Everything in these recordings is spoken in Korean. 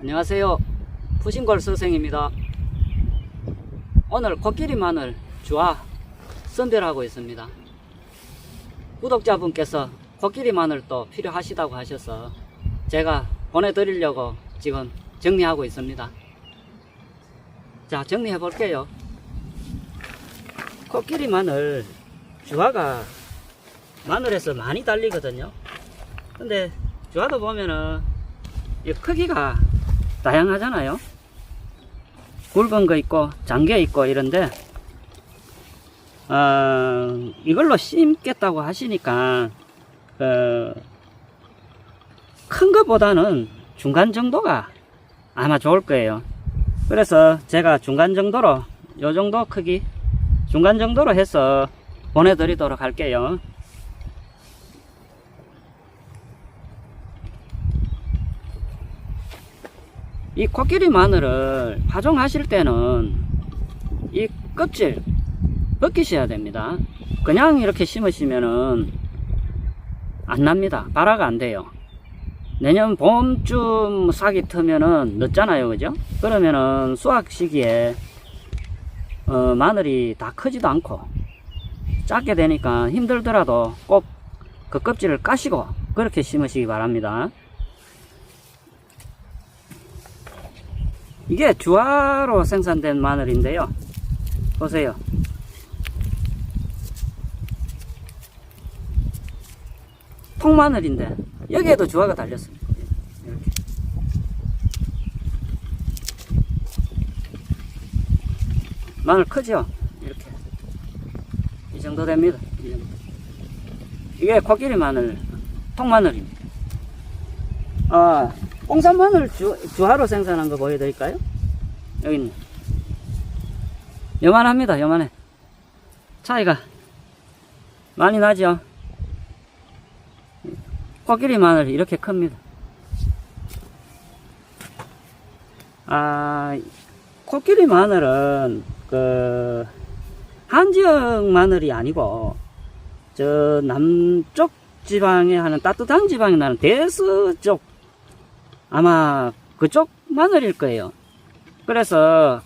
안녕하세요. 푸신골 선생입니다. 오늘 코끼리 마늘 주화 선별하고 있습니다. 구독자분께서 코끼리 마늘도 필요하시다고 하셔서 제가 보내드리려고 지금 정리하고 있습니다. 자, 정리해 볼게요. 코끼리 마늘 주화가 마늘에서 많이 달리거든요. 근데 주화도 보면은 이 크기가 다양하잖아요. 굵은 거 있고 장게 있고 이런데 이걸로 심겠다고 하시니까 큰 것보다는 중간 정도가 아마 좋을 거예요. 그래서 제가 중간 정도로 요 정도 크기 중간 정도로 해서 보내드리도록 할게요. 이 코끼리 마늘을 파종하실 때는 이 껍질 벗기셔야 됩니다. 그냥 이렇게 심으시면은 안 납니다. 발화가 안 돼요. 내년 봄쯤 싹이 트면은 늦잖아요, 그죠? 그러면은 수확 시기에 마늘이 다 크지도 않고 작게 되니까 힘들더라도 꼭 그 껍질을 까시고 그렇게 심으시기 바랍니다. 이게 주화로 생산된 마늘인데요. 보세요. 통마늘인데 여기에도 주화가 달렸습니다. 이렇게. 마늘 크죠? 이렇게. 이 정도 됩니다. 이 정도. 이게 코끼리 마늘, 통마늘입니다. 홍산 마늘 주화로 생산한 거 보여드릴까요? 여기 있네. 요만합니다. 요만해. 차이가 많이 나죠? 코끼리 마늘 이렇게 큽니다. 코끼리 마늘은 한지역 마늘이 아니고 저 남쪽 지방에 하는 따뜻한 지방에 나는 대수 쪽 아마 그쪽 마늘일 거예요. 그래서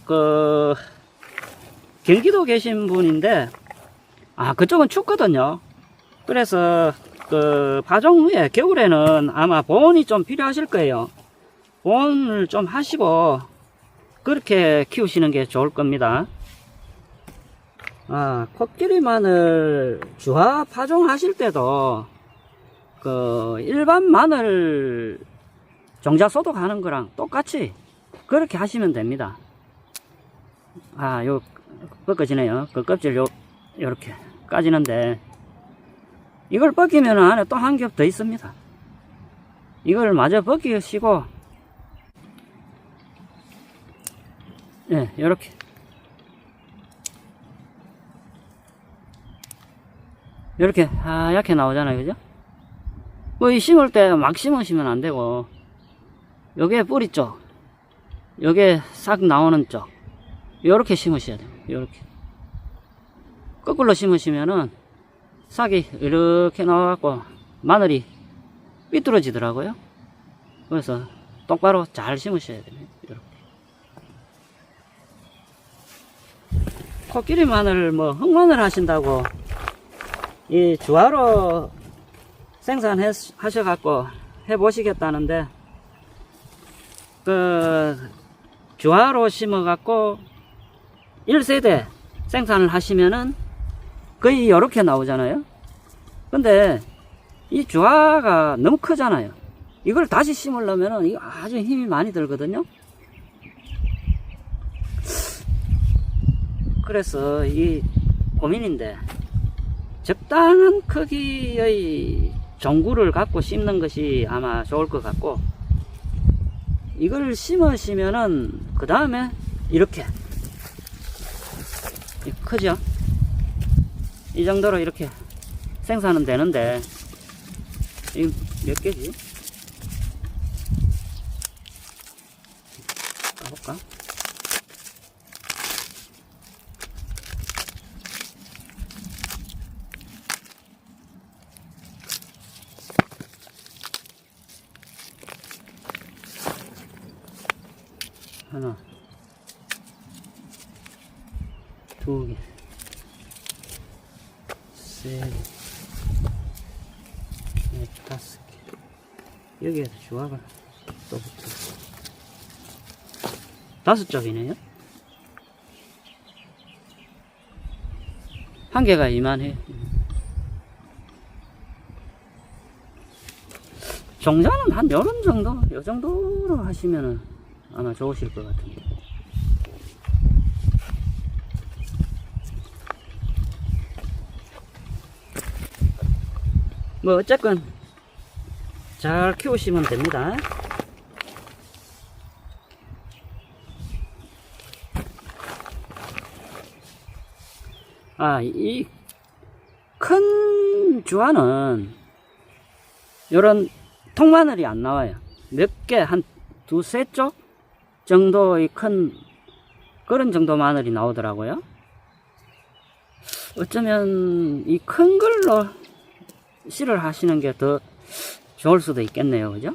경기도 계신 분인데 그쪽은 춥거든요. 그래서 파종 후에 겨울에는 아마 보온이 좀 필요하실 거예요. 보온을 좀 하시고 그렇게 키우시는 게 좋을 겁니다. 코끼리 마늘 주화 파종하실 때도 일반 마늘 종자 소독하는 거랑 똑같이 그렇게 하시면 됩니다. 요 벗겨지네요. 그 껍질 요렇게 까지는데 이걸 벗기면 안에 또 한 겹 더 있습니다. 이걸 마저 벗기시고 요렇게 이렇게 하얗게 나오잖아요, 그죠? 이 심을 때 막 심으시면 안 되고 요게 뿌리 쪽, 요게 싹 나오는 쪽 요렇게 심으셔야 돼요. 요렇게 거꾸로 심으시면은 싹이 이렇게 나와갖고 마늘이 삐뚤어지더라고요. 그래서 똑바로 잘 심으셔야 돼요. 이렇게. 코끼리 마늘 흑마늘 하신다고 이 주화로 생산하셔갖고 해보시겠다는데 주화로 심어갖고 1세대 생산을 하시면은 거의 이렇게 나오잖아요. 근데 이 주화가 너무 크잖아요. 이걸 다시 심으려면은 이거 아주 힘이 많이 들거든요. 그래서 이 고민인데 적당한 크기의 종구를 갖고 심는 것이 아마 좋을 것 같고 이걸 심으시면은 그 다음에 이렇게 크죠? 이 정도로 이렇게 생산은 되는데 이거 몇 개지? 까볼까? 하나, 두 개, 세 개, 넷, 다섯 개. 여기에서 주화가 또 붙어. 5쪽이네요. 한 개가 이만해. 종자는 한 요런 정도, 요 정도로 하시면은 아마 좋으실 것 같은데. 뭐 어쨌건 잘 키우시면 됩니다. 이 큰 주화는 요런 통마늘이 안 나와요. 몇 개, 한 두세 쪽 정도의 큰 그런 정도 마늘이 나오더라고요. 어쩌면 이 큰 걸로 씨를 하시는 게 더 좋을 수도 있겠네요. 그죠?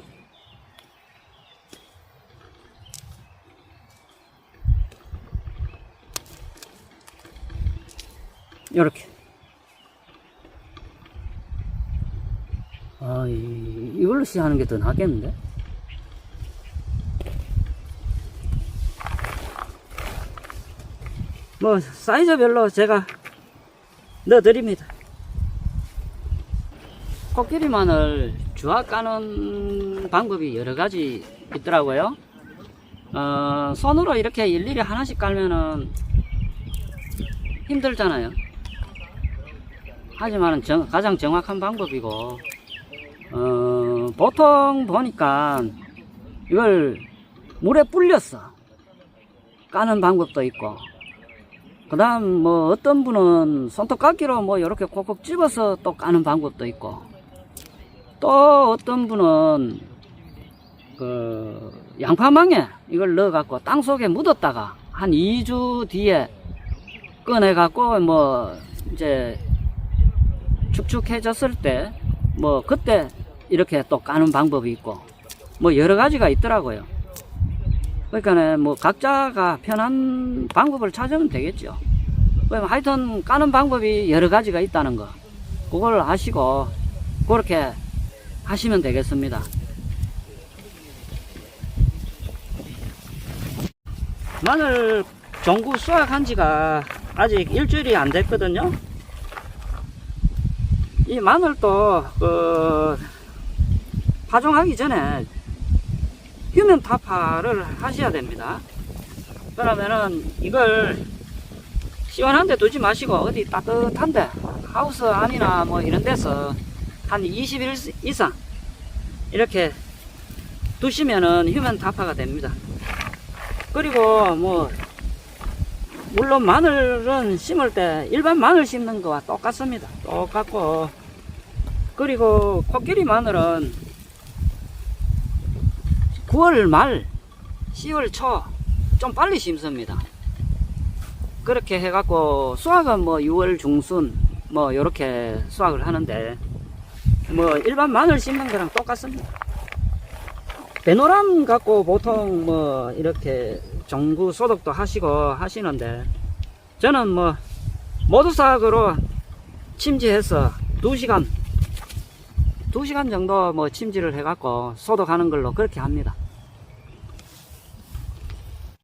요렇게. 이걸로 씨하는 게 더 낫겠는데? 뭐 사이즈별로 제가 넣어드립니다. 코끼리 마늘 주화 까는 방법이 여러가지 있더라고요. 손으로 이렇게 일일이 하나씩 깔면은 힘들잖아요. 하지만 가장 정확한 방법이고, 보통 보니까 이걸 물에 불려서 까는 방법도 있고, 그 다음 뭐 어떤 분은 손톱깎이로 뭐 이렇게 콕콕 집어서 또 까는 방법도 있고, 또 어떤 분은 그 양파망에 이걸 넣어 갖고 땅 속에 묻었다가 한 2주 뒤에 꺼내 갖고 뭐 이제 축축해졌을 때 뭐 그때 이렇게 또 까는 방법이 있고, 뭐 여러 가지가 있더라고요. 그러니까 뭐 각자가 편한 방법을 찾으면 되겠죠. 하여튼 까는 방법이 여러 가지가 있다는 거, 그걸 아시고 그렇게 하시면 되겠습니다. 마늘 종구 수확한 지가 아직 일주일이 안 됐거든요. 이 마늘도 파종하기 전에 휴면 타파를 하셔야 됩니다. 그러면은 이걸 시원한 데 두지 마시고 어디 따뜻한데 하우스 안이나 뭐 이런 데서 한 20일 이상 이렇게 두시면은 휴면 타파가 됩니다. 그리고 뭐 물론 마늘은 심을 때 일반 마늘 심는 거와 똑같습니다. 똑같고, 그리고 코끼리 마늘은 9월 말 10월 초 좀 빨리 심습니다. 그렇게 해갖고 수확은 뭐 6월 중순 뭐 요렇게 수확을 하는데, 뭐 일반 마늘 심는 거랑 똑같습니다. 배노란 갖고 보통 뭐 이렇게 종구 소독도 하시고 하시는데, 저는 뭐 모두싹으로 침지해서 2시간 정도 뭐 침지를 해갖고 소독하는 걸로 그렇게 합니다.